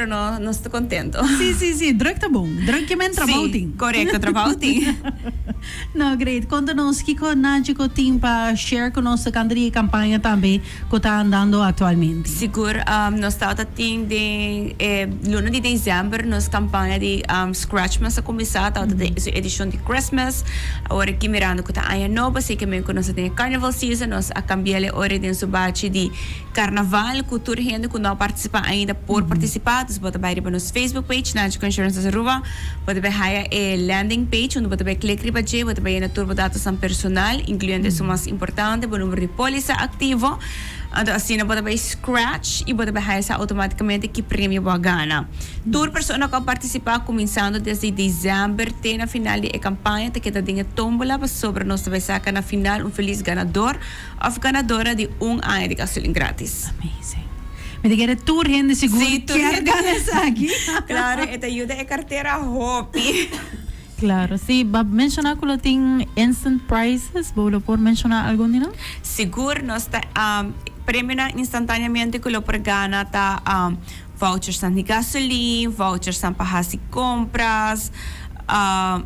pero no estoy contento. Sí, druk tá bom. Druk que men trabalhing. Sí, correcto, trabalhing. No, great. Conta-nos Kiko Nádico tem para share conosco a campanha também que está andando atualmente. Seguro, nós estamos tendo luna de dezembro, nossa campanha de Scratchmas a começar, tá de edição de Christmas. Agora aqui mirando que tá aí nova, sei que me conhece tem Carnival Season, nós a cambiar a hora de subate de Carnaval, cultura gente que não participa ainda por participar, você pode ver no nosso Facebook page, Nádico Insurance Aruba, pode ver aí a landing page, onde pode ver clique riba J, pode ver na turbo dados personal, incluindo isso mais importante, o número de pólice ativo. Então, assim, pode ver Scratch e pode ver automaticamente que prêmio vai ganhar. Toda pessoa que participa começando desde dezembro até na final da campanha, tem que dar dinheiro tombola para sobre nós vai sacar na final feliz ganador ou ganadora de ano de gasolina grátis. Amazing. Me diga tour gente seguro que ganhar aqui. Claro, esta ajuda a carteira Hopi. Claro, sí. ¿Va a mencionar que lo tiene instant prices? ¿Vos por mencionar algo, Nina? Seguro, nós está premia instantaneamente que lo por gana tá vouchers de gasolina, vouchers para fazer compras,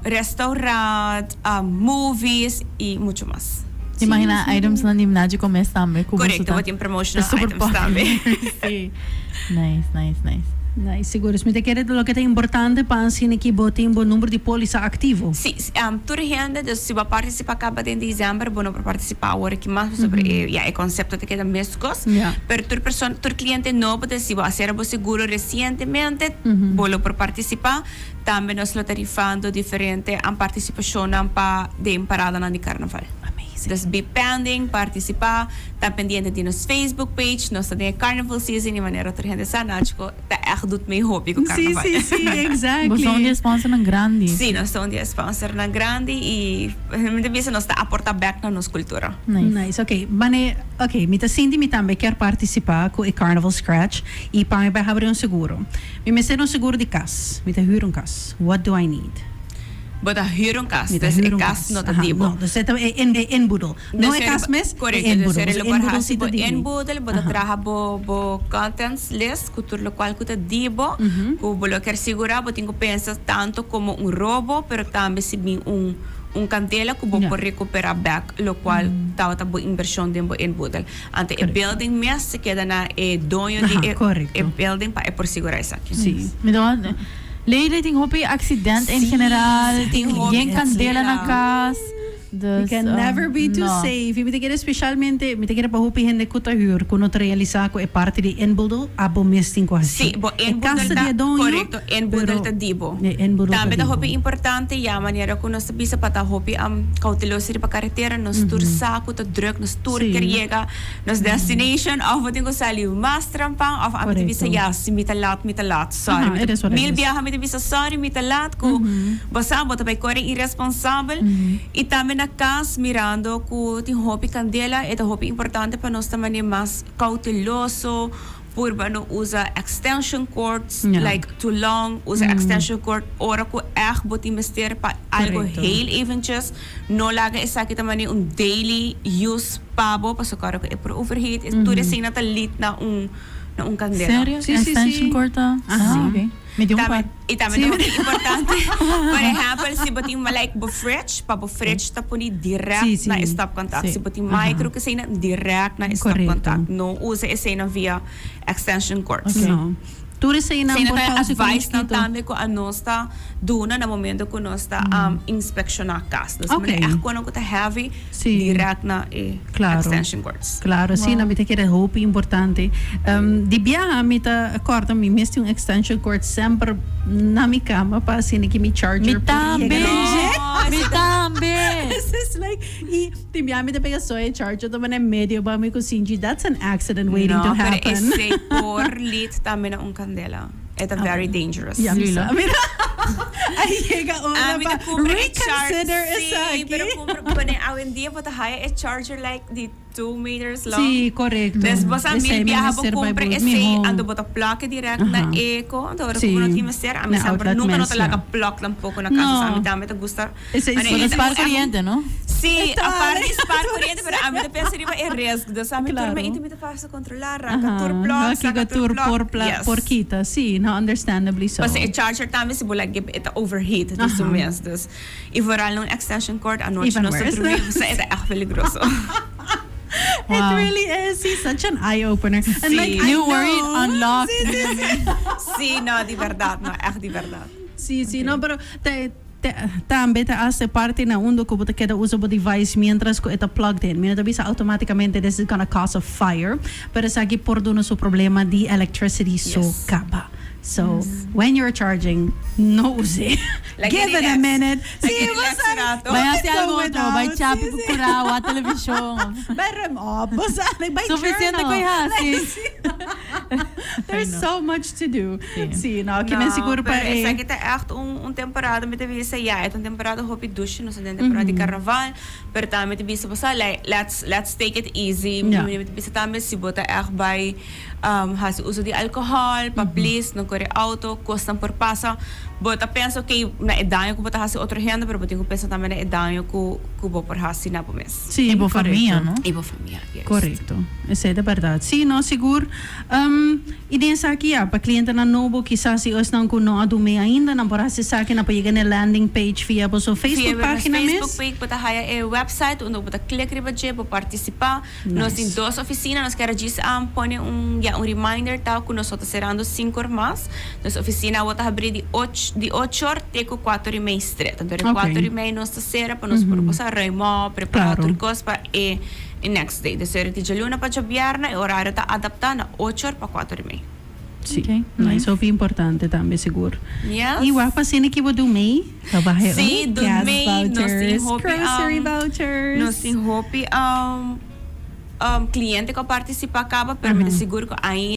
restaurante, movies e muito mais. Imagina items na Nimnadi começa também. Correto, vou ter promotional items também. Sí. Nice. Nice, seguro. Me te quer lo que é importante para assim que botem um bom número de pólice ativo. Sim, toda gente, se vai participar acaba de dezembro, bom para participar agora que mais sobre o conceito de que é mescos. Pero toda pessoa, todo cliente novo, se vai fazer o seguro recentemente, bom para participar, também nós lo tarifando diferente a participação para de parada na de carnaval. Dus be pending, participar, está pendiente de nosso Facebook page, nós temos Carnival Season e maneira outra gente sabe, tá echt doet mee hobby com carnaval. Sim, exactly. Nós somos de sponsor na grande. Sim, nós somos de sponsor na grande e muitas vezes nós está aportar back na nossa cultura. Nice. Ok, mita Cindy me também quer participar com o Carnival Scratch e para me abrir um seguro. Me ser um seguro de casa, mita huur um casa. What do I need? Bota huur casa, dus é casa não tá tipo. Não, dus é inboedel. Não é casa mes? Correto, dus é lugar hasi bo inboedel, bota traha bo contents list, cultura local que tá dibo, o bolo quer segurar, botinho que pensa tanto como roubo, pero também se bem candela que vou recuperar back, lo qual tá boa inversão de inboedel. Ante e building mes se queda na dono de building para por segurar isso aqui. Sim. Lady tem hopi acidente em general, tem geen candela na casa. You can never be too safe. E me te especialmente, me te quer para hopi gente que tá huur, quando te realizar com é parte de inboedel, abo mes tem quase. Sim, bo inboedel tá correto, inboedel tá dibo. Também tá hopi importante, a maneira que nós bisa para hopi cauteloso para carretera, nós tour saco, tá druk, nós tour carrega, nós destination, of wat ingo sali mas trampang, of amit bisa si mitalat, sorry. Mil biyahe amit bisa sorry mitalat ko, basta bota by correct irresponsible, e também na casa mirando que tem hobby candela é hobby importante para nós também mais cauteloso por não usar extension cords like too long usa extension cord ora que botin investir para algo heel eventjes no laga essa aqui também daily use pabo para socorro que é por overheat tudo assim na talit na candela. Sério? Sim. Extension cord ok. E também é muito importante, por exemplo, se botin like bo fridge, para bo fridge está puni direct na stop contact. Se botin micro que seja direct na stop contact. Não usa esse via extension cords. Tudo isso aí não é advice não também que a nós está duna no momento que nós está inspecionar a casa. Então, é quando está heavy, direct na extension cords. Claro, sim, não me tem que é roupa importante. De biar me tá acorda me mesmo extension cord sempre na minha cama para assim que me charger. Me também. It's like e de biar me tá pega só e charger também é medio para me cozinhar. That's an accident waiting to happen. Pero esse por lit também é candela. It's very dangerous. Aí chega hora para reconsider essa aqui. Pero kung hoje em dia pata haya a charger like the 2 meters long. Sim, correto. Des basta mil biyahe po compra esse ando bota placa direct na eco, ando ora kung não tinha ser, a mim sempre nunca não talaga block lang po na casa, a mim também te gusta. Esse é para cliente, não? Sí, Ito, para ay, dispar corriente, pero a mí te pensa riba é riesgo. Dos a mí Claro. turma intimita fácil controlar. Ajá, Tur plug, Kiga tur por kita. Sí, no, understandably so. Kasi charger también si bulag ita overheat Aha. di sumes dus. I vooral nung extension cord anoche Even no sa worse. truy sa ita echt peligroso. It Wow. really is. See, such an eye-opener. And like, I You know. worried, unlocked. Sí, no, di verdad, no, echt di verdad. Sí, sí, no, pero también te hace parte na undo ko te queda uso o device mientras ko ita plugged in. Mina bisa automaticamente this is gonna cause a fire. Pero sa por doon su problema di electricity so Yes. kaba. So, when you're charging, no use. Like Give it a relax. minute. Like See, relax basta- rato. Vaya let si it go algo otro, without. by chapi Sí, sí. kukurawa, television. By rem off. Basta, like, by Suficiente journal. ko hasis. There's so much to do. Sí. Sí, no, kimen siguro pa pero esa eh. kita echt un temporada met de visa ja, het een temporada hopi douche no sa den temporada di carnaval, pero tamit de visa basa like let's take it easy. Ja. Met de visa tamit si bota echt bij has uso di alcohol, pa please no corre auto, costan por pasa. Bota penso que na edanyo ko bota hasi outro renda, pero botinho penso também na edanyo ko bo por hasi na po mes. Sí, Tipo correcto. familia, no? Ibo familia, yes. Correcto. Esa es de verdad. Sí, no, seguro. Idem sa aqui, pa cliente na novo, quizás si os não kuno adume ainda, não por se sa que na pag na landing page via po so Facebook Via página Facebook mes. page bota haya e website onde bota click riba je para participar. Nós Nice. tem duas oficinas, nós quero dizer pone um reminder tal que nós estamos cerrando 5 mais. Nossa oficina bota abrir de 8 até 4:30 straight. Então de Okay. 4:30 nós está cerra para nós por passar reimo, preparar Claro. tudo coisa para e next day. De ser de luna para viernes, o horário está adaptado na 8 para 4:30. Sí. Okay, Nice. So, importante também, seguro. Yes. E wapa sini que vou do MEI. Trabalho. Sim, do MEI, nós vouchers, tem grocery vouchers. Nós tem hopi cliente que participa acaba, pero me seguro que ainda